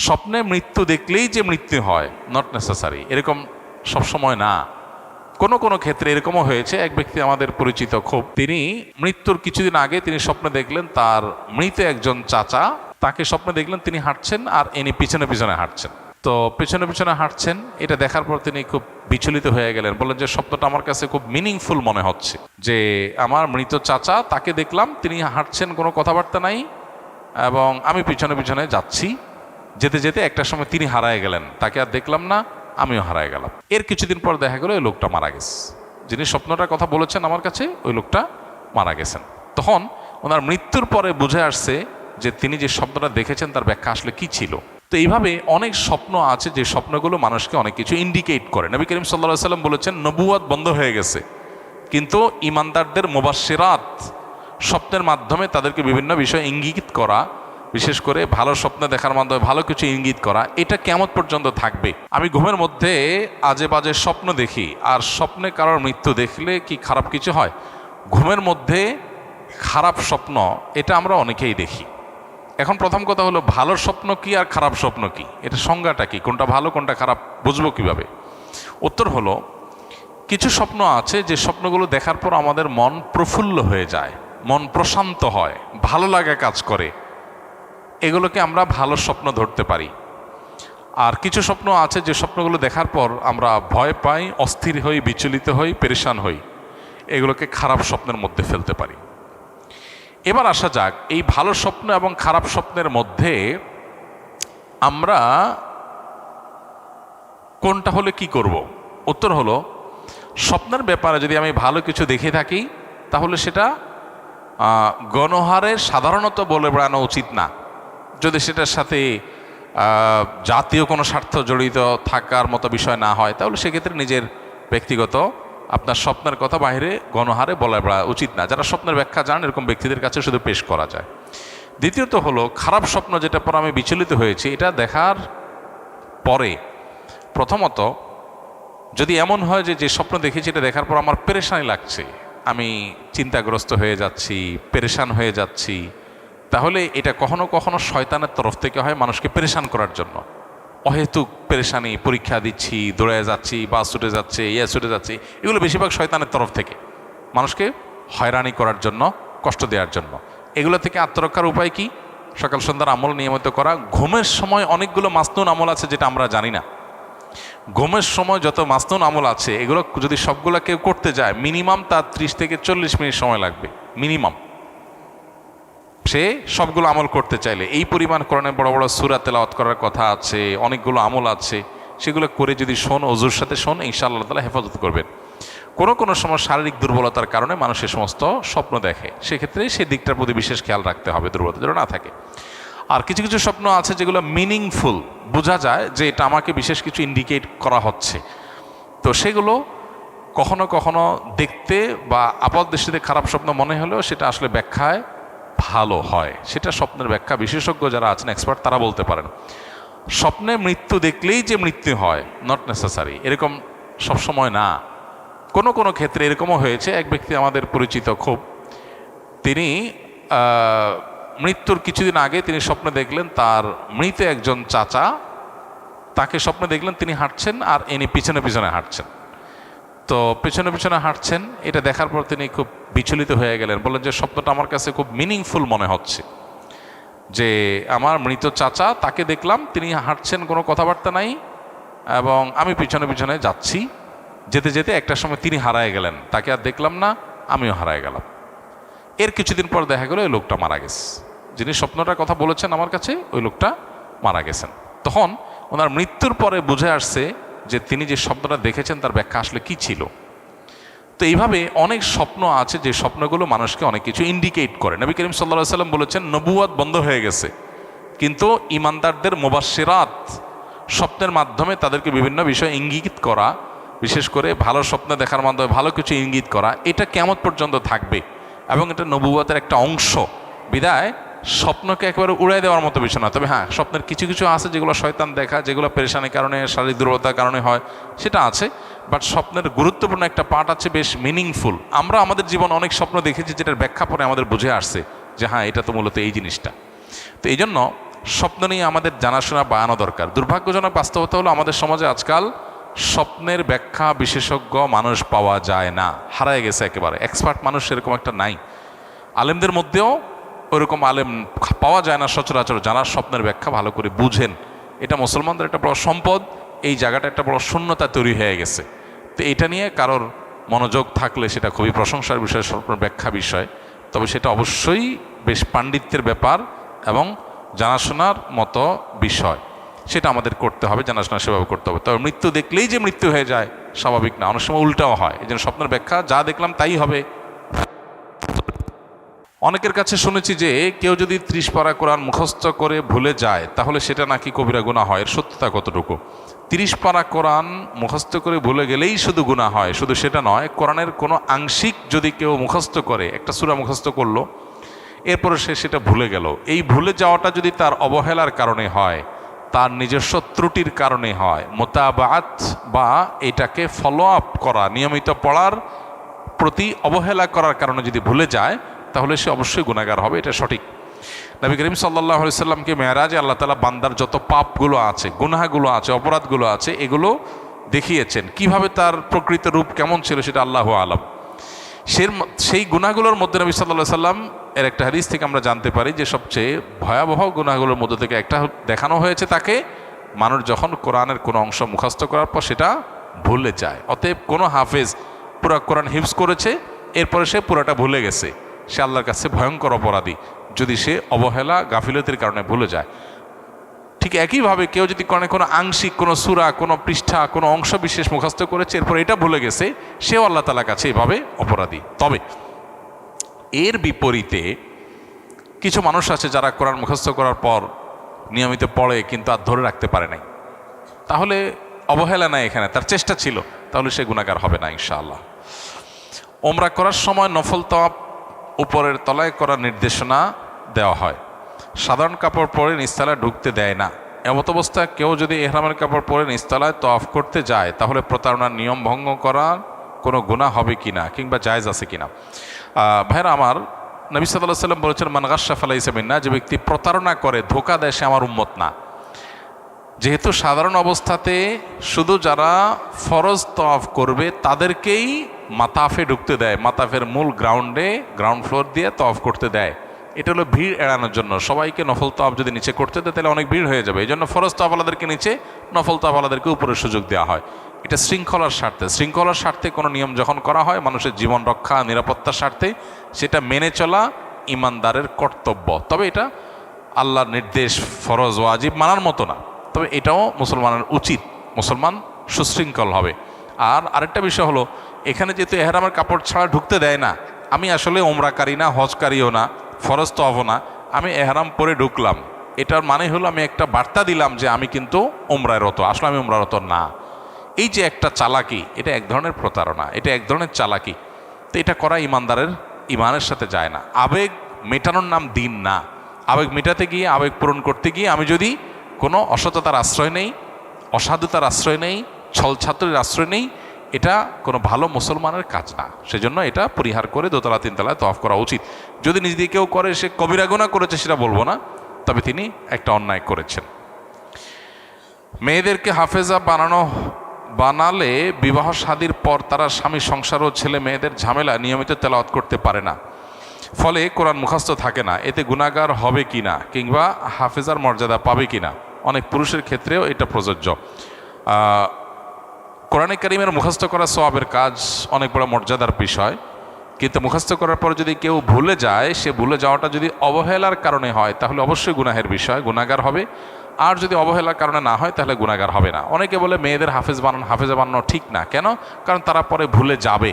স্বপ্নে মৃত্যু দেখলেই যে মৃত্যু হয় নট নেসেসারি, এরকম সবসময় না। কোনো কোনো ক্ষেত্রে এরকমও হয়েছে, এক ব্যক্তি আমাদের পরিচিত খুব, তিনি মৃত্যুর কিছুদিন আগে তিনি স্বপ্নে দেখলেন তার মৃত একজন চাচা, তাকে স্বপ্নে দেখলেন তিনি হাঁটছেন আর ইনি পিছনে পিছনে হাঁটছেন। তো পিছনে পিছনে হাঁটছেন, এটা দেখার পর তিনি খুব বিচলিত হয়ে গেলেন, বললেন যে স্বপ্নটা আমার কাছে খুব মিনিংফুল মনে হচ্ছে, যে আমার মৃত চাচা তাকে দেখলাম তিনি হাঁটছেন, কোনো কথাবার্তা নাই, এবং আমি পিছনে পিছনে যাচ্ছি, যেতে যেতে একটা সময় তিনি হারায় গেলেন, তাকে আর দেখলাম না, আমিও হারায় গেলাম। এর কিছুদিন পর দেখা গেল ওই লোকটা মারা গেছে, যিনি স্বপ্নটার কথা বলেছেন আমার কাছে, ওই লোকটা মারা গেছেন। তখন ওনার মৃত্যুর পরে বুঝে আসছে যে তিনি যে স্বপ্নটা দেখেছেন তার ব্যাখ্যা আসলে কি ছিল। তো এইভাবে অনেক স্বপ্ন আছে যে স্বপ্নগুলো মানুষকে অনেক কিছু ইন্ডিকেট করে। নবী করিম সাল্লাল্লাহু আলাইহি সাল্লাম বলেছেন নবুয়ত বন্ধ হয়ে গেছে, কিন্তু ইমানদারদের মুবাশশিরাত, স্বপ্নের মাধ্যমে তাদেরকে বিভিন্ন বিষয় ইঙ্গিত করা, বিশেষ করে ভালো স্বপ্ন দেখার মাধ্যমে ভালো কিছু ইঙ্গিত করা, এটা কেমন পর্যন্ত থাকবে। আমি ঘুমের মধ্যে আজে বাজে স্বপ্ন দেখি, আর স্বপ্নে কারোর মৃত্যু দেখলে কি খারাপ কিছু হয়? ঘুমের মধ্যে খারাপ স্বপ্ন এটা আমরা অনেকেই দেখি। এখন প্রথম কথা হলো, ভালো স্বপ্ন কি আর খারাপ স্বপ্ন কি, এটা সংজ্ঞাটা কি, কোনটা ভালো কোনটা খারাপ বুঝবো কিভাবে? উত্তর হলো, কিছু স্বপ্ন আছে যে স্বপ্নগুলো দেখার পর আমাদের মন প্রফুল্ল হয়ে যায়, মন প্রশান্ত হয়, ভালো লাগা কাজ করে, এগুলোকে আমরা ভালো স্বপ্ন ধরতে পারি। আর কিছু স্বপ্ন আছে যে স্বপ্নগুলো দেখার পর আমরা ভয় পাই, অস্থির হই, বিচলিত হই, পেরেশান হই, এগুলোকে খারাপ স্বপ্নের মধ্যে ফেলতে পারি। এবার আসা যাক এই ভালো স্বপ্ন এবং খারাপ স্বপ্নের মধ্যে আমরা কোনটা হলে কি করব। উত্তর হলো, স্বপ্নের ব্যাপারে যদি আমি ভালো কিছু দেখে থাকি তাহলে সেটা গণহারে সাধারণত বলে বেড়ানো উচিত না। যদি সেটার সাথে জাতীয় কোনো স্বার্থ জড়িত থাকার মতো বিষয় না হয়, তাহলে সেক্ষেত্রে নিজের ব্যক্তিগত আপনার স্বপ্নের কথা বাইরে গণহারে বলা বেড়া উচিত না। যারা স্বপ্নের ব্যাখ্যা জানেন এরকম ব্যক্তিদের কাছে শুধু পেশ করা যায়। দ্বিতীয়ত হলো, খারাপ স্বপ্ন যেটা পর আমি বিচলিত হয়েছি, এটা দেখার পরে প্রথমত যদি এমন হয় যে যে স্বপ্ন দেখেছি এটা দেখার পর আমার পেরেশানি লাগছে, আমি চিন্তাগ্রস্ত হয়ে যাচ্ছি, পেরেশান হয়ে যাচ্ছি, তাহলে এটা কখনো কখনো শয়তানের তরফ থেকে হয় মানুষকে পেরেশান করার জন্য। অহেতুক পেরেশানি, পরীক্ষা দিচ্ছি, দৌড়ে যাচ্ছি, বাস ছুটে যাচ্ছে, ছুটে যাচ্ছে, এগুলো বেশিরভাগ শয়তানের তরফ থেকে মানুষকে হয়রানি করার জন্য, কষ্ট দেওয়ার জন্য। এগুলো থেকে আত্মরক্ষার উপায় কি? সকাল সন্ধ্যার আমল নিয়মিত করা। ঘুমের সময় অনেকগুলো মাসনুন আমল আছে যেটা আমরা জানি না। ঘুমের সময় যত মাসনুন আমল আছে এগুলো যদি সবগুলো কেউ করতে যায় মিনিমাম তার 30 থেকে 40 মিনিট সময় লাগবে মিনিমাম। সে সবগুলো আমল করতে চাইলে এই পরিমাণ কোরআনে বড় বড় সূরা তেলাওয়াত করার কথা আছে, অনেকগুলো আমল আছে, সেগুলো করে যদি শোন, ওযুর সাথে শোন, ইনশাআল্লাহ তাআলা হেফাজত করবেন। কোনো কোনো সময় শারীরিক দুর্বলতার কারণে মানুষ এ সমস্ত স্বপ্ন দেখে, সেক্ষেত্রে সেই দিকটার প্রতি বিশেষ খেয়াল রাখতে হবে, দুর্বলতা যেন না থাকে। আর কিছু কিছু স্বপ্ন আছে যেগুলো মিনিংফুল, বোঝা যায় যে এটা আমাকে বিশেষ কিছু ইন্ডিকেট করা হচ্ছে, তো সেগুলো কখনো কখনো দেখতে বা আপাত দৃষ্টিতে খারাপ স্বপ্ন মনে হলেও সেটা আসলে ব্যাখ্যায় ভালো হয়। সেটা স্বপ্নের ব্যাখ্যা বিশেষজ্ঞ যারা আছেন, এক্সপার্ট, তারা বলতে পারেন। স্বপ্নে মৃত্যু দেখলেই যে মৃত্যু হয় নট নেসেসারি, এরকম সবসময় না। কোনো কোনো ক্ষেত্রে এরকমও হয়েছে, এক ব্যক্তি আমাদের পরিচিত খুব, তিনি মৃত্যুর কিছুদিন আগে তিনি স্বপ্নে দেখলেন তার মৃত একজন চাচা, তাকে স্বপ্নে দেখলেন তিনি হাঁটছেন আর ইনি পিছনে পিছনে হাঁটছেন। তো পিছনে পিছনে হাঁটছেন, এটা দেখার পর তিনি খুব বিচলিত হয়ে গেলেন, বললেন যে স্বপ্নটা আমার কাছে খুব মিনিংফুল মনে হচ্ছে, যে আমার মৃত চাচা তাকে দেখলাম তিনি হাঁটছেন, কোনো কথাবার্তা নাই, এবং আমি পিছনে পিছনে যাচ্ছি, যেতে যেতে একটা সময় তিনি হারায় গেলেন, তাকে আর দেখলাম না, আমিও হারায় গেলাম। এর কিছুদিন পর দেখা গেল ওই লোকটা মারা গেছে, যিনি স্বপ্নটার কথা বলেছেন আমার কাছে, ওই লোকটা মারা গেছেন। তখন ওনার মৃত্যুর পরে বুঝে আসছে যে তিনি যে স্বপ্নটা দেখেছেন তার ব্যাখ্যা আসলে কি ছিল। তো এইভাবে অনেক স্বপ্ন আছে যে স্বপ্নগুলো মানুষকে অনেক কিছু ইন্ডিকেট করে। নবী করিম সাল্লাল্লাহু আলাইহি সাল্লাম বলেছেন নবুয়ত বন্ধ হয়ে গেছে, কিন্তু ইমানদারদের মুবাশশিরাত, স্বপ্নের মাধ্যমে তাদেরকে বিভিন্ন বিষয় ইঙ্গিত করা, বিশেষ করে ভালো স্বপ্ন দেখার মাধ্যমে ভালো কিছু ইঙ্গিত করা, এটা কেমন পর্যন্ত থাকবে এবং এটা নবুয়তের একটা অংশ। বিদায় স্বপ্নকে একেবারে উড়াই দেওয়ার মতো বিষয় না। তবে হ্যাঁ, স্বপ্নের কিছু কিছু আছে যেগুলো শয়তান দেখা, যেগুলো পেরেশানির কারণে, শারীরিক দুর্বলতার কারণে হয়, সেটা আছে। বাট স্বপ্নের গুরুত্বপূর্ণ একটা পার্ট আছে, বেশ মিনিংফুল। আমরা আমাদের জীবনে অনেক স্বপ্ন দেখেছি যেটার ব্যাখ্যা পরে আমাদের বুঝে আসছে যে হ্যাঁ, এটা তো মূলত এই জিনিসটা। তো এই জন্য স্বপ্ন নিয়ে আমাদের জানাশোনা বাড়ানো দরকার। দুর্ভাগ্যজনক বাস্তবতা হলো আমাদের সমাজে আজকাল স্বপ্নের ব্যাখ্যা বিশেষজ্ঞ মানুষ পাওয়া যায় না, হারায় গেছে একেবারে। এক্সপার্ট মানুষ সেরকম একটা নাই। আলেমদের মধ্যেও ওরকম আলেম পাওয়া যায় না সচরাচর, যারা স্বপ্নের ব্যাখ্যা ভালো করে বুঝেন। এটা মুসলমানদের একটা বড় সম্পদ। এই জায়গাটা একটা বড় শূন্যতা তৈরি হয়ে গেছে। তো এটা নিয়ে কারোর মনোযোগ থাকলে সেটা খুবই প্রশংসার বিষয়, স্বপ্নের ব্যাখ্যা বিষয়। তবে সেটা অবশ্যই বেশ পাণ্ডিত্যের ব্যাপার এবং জানাশোনার মতো বিষয়, সেটা আমাদের করতে হবে, জানাশোনা সেভাবে করতে হবে। তবে মৃত্যু দেখলেই যে মৃত্যু হয়ে যায় স্বাভাবিক না, অনেক সময় উল্টাও হয়। এই জন্য স্বপ্নের ব্যাখ্যা যা দেখলাম তাই হবে। অনেকের কাছে শুনেছি যে কেউ যদি 30 পারা কোরআন মুখস্থ করে ভুলে যায় তাহলে সেটা নাকি কবিরা গুনাহ হয়। এর সত্যতা কতটুকু? 30 পারা কোরআন মুখস্থ করে ভুলে গেলেই শুধু গুনাহ হয়, শুধু সেটা নয়, কোরআনের কোনো আংশিক যদি কেউ মুখস্থ করে, একটা সূরা মুখস্থ করলো, এরপরে সে সেটা ভুলে গেল, এই ভুলে যাওয়াটা যদি তার অবহেলার কারণে হয়, তার নিজস্ব ত্রুটির কারণে হয়, মোতাবাত বা এটাকে ফলো আপ করা, নিয়মিত পড়ার প্রতি অবহেলা করার কারণে যদি ভুলে যায়, তাহলে সে অবশ্যই গুনাহগার হবে, এটা সঠিক। নবী করিম সাল্লাল্লাহু আলাইহি সাল্লামকে মেরাজে আল্লাহ তাআলা বান্দার যত পাপগুলো আছে, গুনাহগুলো আছে, অপরাধগুলো আছে, এগুলো দেখিয়েছেন। কিভাবে তার প্রকৃত রূপ কেমন ছিল সেটা আল্লাহু আলাম। সেই গুনাহগুলোর মধ্যে নবী সাল্লাল্লাহু আলাইহি সাল্লাম এর একটা হাদিস থেকে আমরা জানতে পারি যে সবচেয়ে ভয়াবহ গুনাহগুলোর মধ্যে থেকে একটা দেখানো হয়েছে তাকে, মানুষ যখন কোরআনের কোনো অংশ মুখস্থ করার পর সেটা ভুলে যায়। অতএব কোনো হাফেজ পুরা কোরআন হিফজ করেছে, এরপরে সে পুরাটা ভুলে গেছে, সে আল্লাহর কাছে ভয়ঙ্কর অপরাধী, যদি সে অবহেলা গাফিলতির কারণে ভুলে যায়। ঠিক একইভাবে কেউ যদি কোনো আংশিক কোনো সূরা, কোনো পৃষ্ঠা, কোনো অংশ বিশেষ মুখস্থ করেছে, এরপর এটা ভুলে গেছে, সেও আল্লাহ তাআলার কাছে এভাবে অপরাধী। তবে এর বিপরীতে কিছু মানুষ আছে যারা কোরআন মুখস্থ করার পর নিয়মিত পড়ে কিন্তু আর ধরে রাখতে পারে নাই, তাহলে অবহেলা নাই এখানে, তার চেষ্টা ছিল, তাহলে সে গুনাহগার হবে না ইনশাআল্লাহ। ওমরা করার সময় নফল তাওয়াফ উপরের তলায় করার নির্দেশনা দেওয়া হয়। সাধারণ কাপড় পরে নিচতলায় ঢুকতে দেয় না। এমত অবস্থায় কেউ যদি ইহরামের কাপড় পরে নিচতলায় তাওয়াফ করতে যায় তাহলে প্রতারণার নিয়ম ভঙ্গ করার কোনো গুনাহ হবে কিনা, কিংবা জায়েজ আছে কিনা? ভাইরা আমার, নবী সাল্লাল্লাহু আলাইহি ওয়াসাল্লাম বলেছেন, মান গাশশা ফালাইসা মিন্না, যে ব্যক্তি প্রতারণা করে, ধোঁকা দেয়, সে আমার উম্মত না। যেহেতু সাধারণ অবস্থাতে শুধু যারা ফরজ তাওয়াফ করবে তাদেরকেই মাতাফে ঢুকতে দেয়, মাতাফের মূল গ্রাউন্ড ফ্লোর দিয়ে তাওয়াফ করতে দেয়। এটা হলো ভিড় এড়ানোর জন্য। সবাইকে নফল তাওয়াফ যদি নিচে করতে দেয় তাহলে অনেক ভিড় হয়ে যাবে, এই জন্য ফরজ তাওয়াফওয়ালাদেরকে নিচে, নফল তাওয়াফওয়ালাদেরকে উপরে সুযোগ দেওয়া হয়। এটা শৃঙ্খলার স্বার্থে কোনো নিয়ম যখন করা হয় মানুষের জীবন রক্ষা, নিরাপত্তার স্বার্থে, সেটা মেনে চলা ইমানদারের কর্তব্য। তবে এটা আল্লাহর নির্দেশ, ফরজ ওয়াজিব মানার মতো না, তবে এটাও মুসলমানের উচিত, মুসলমান সুশৃঙ্খল হবে। আর আরেকটা বিষয় হলো, এখানে যেহেতু এহরামের কাপড় ছাড়া ঢুকতে দেয় না, আমি আসলে ওমরাকারী না, হজকারীও না, ফরজ তাওয়াফও না, আমি এহরাম পরে ঢুকলাম, এটার মানে হলো আমি একটা বার্তা দিলাম যে আমি কিন্তু ওমরারত, আসলে আমি ওমরারত না। এই যে একটা চালাকি, এটা এক ধরনের প্রতারণা, এটা এক ধরনের চালাকি। তো এটা করা ইমানের সাথে যায় না। আবেগ মেটানোর নাম দিন না। আবেগ মেটাতে গিয়ে, আবেগ পূরণ করতে গিয়ে আমি যদি কোনো অসততার আশ্রয় নেই, অসাধুতার আশ্রয় নেই, ছলছাত্রের আশ্রয় নেই, এটা কোনো ভালো মুসলমানের কাজ না। সেজন্য এটা পরিহার করে দোতলা তিনতলায় তাওয়াফ করা উচিত। যদি নিজ দিয়ে কেউ করে সে কবিরা গুনাহ করেছে সেটা বলবো না, তবে তিনি একটা অন্যায় করেছেন। মেয়েদেরকে হাফেজা বানালে বিবাহ শাদীর পর তারা স্বামী সংসার ও ছেলে মেয়েদের ঝামেলা নিয়মিত তেলাওয়াত করতে পারে না, ফলে কোরআন মুখস্থ থাকে না। এতে গুনাহগার হবে কিনা, কিংবা হাফেজার মর্যাদা পাবে কিনা? অনেক পুরুষের ক্ষেত্রেও এটা প্রযোজ্য। কোরআনে কারীমের মুখস্থ করা সওয়াবের কাজ, অনেক বড় মর্যাদার বিষয়, কিন্তু মুখস্থ করার পর যদি কেউ ভুলে যায়, সে ভুলে যাওয়াটা যদি অবহেলার কারণে হয় তাহলে অবশ্যই গুনাহের বিষয়, গুনাহগার হবে। আর যদি অবহেলার কারণে না হয় তাহলে গুনাহগার হবে না। অনেকে বলে মেয়েদের হাফেজা বানানো ঠিক না, কেন? কারণ তারা পরে ভুলে যাবে।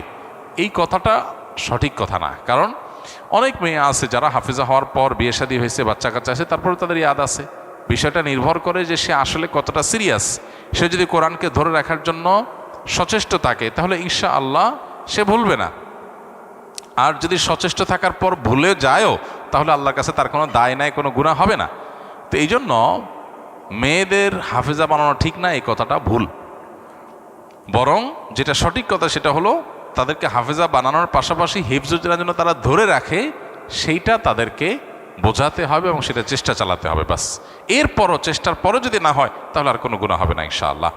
এই কথাটা সঠিক কথা না। কারণ অনেক মেয়ে আছে যারা হাফেজা হওয়ার পর বিয়ে শাদী হয়েছে, বাচ্চা কাচ্চা আছে, তারপরে তাদের ইয়াদ আছে। বিষয়টা নির্ভর করে যে সে আসলে কতটা সিরিয়াস। সে যদি কোরআনকে ধরে রাখার জন্য সচেষ্ট থাকে তাহলে ইনশাআল্লাহ সে ভুলবে না। আর যদি সচেষ্ট থাকার পর ভুলে যায়ও তাহলে আল্লাহর কাছে তার কোনো দায় নাই, কোনো গুনাহ হবে না। তো এই জন্য মেয়েদের হাফেজা বানানো ঠিক না, এই কথাটা ভুল। বরং যেটা সঠিক কথা সেটা হলো তাদেরকে হাফেজা বানানোর পাশাপাশি হিফজুজের জন্য তারা ধরে রাখে, সেইটা তাদেরকে বোঝাতে হবে এবং সেটা চেষ্টা চালাতে হবে। বাস, এরপরও চেষ্টার পরও যদি না হয় তাহলে আর কোনো গুনাহ হবে না ইনশাআল্লাহ।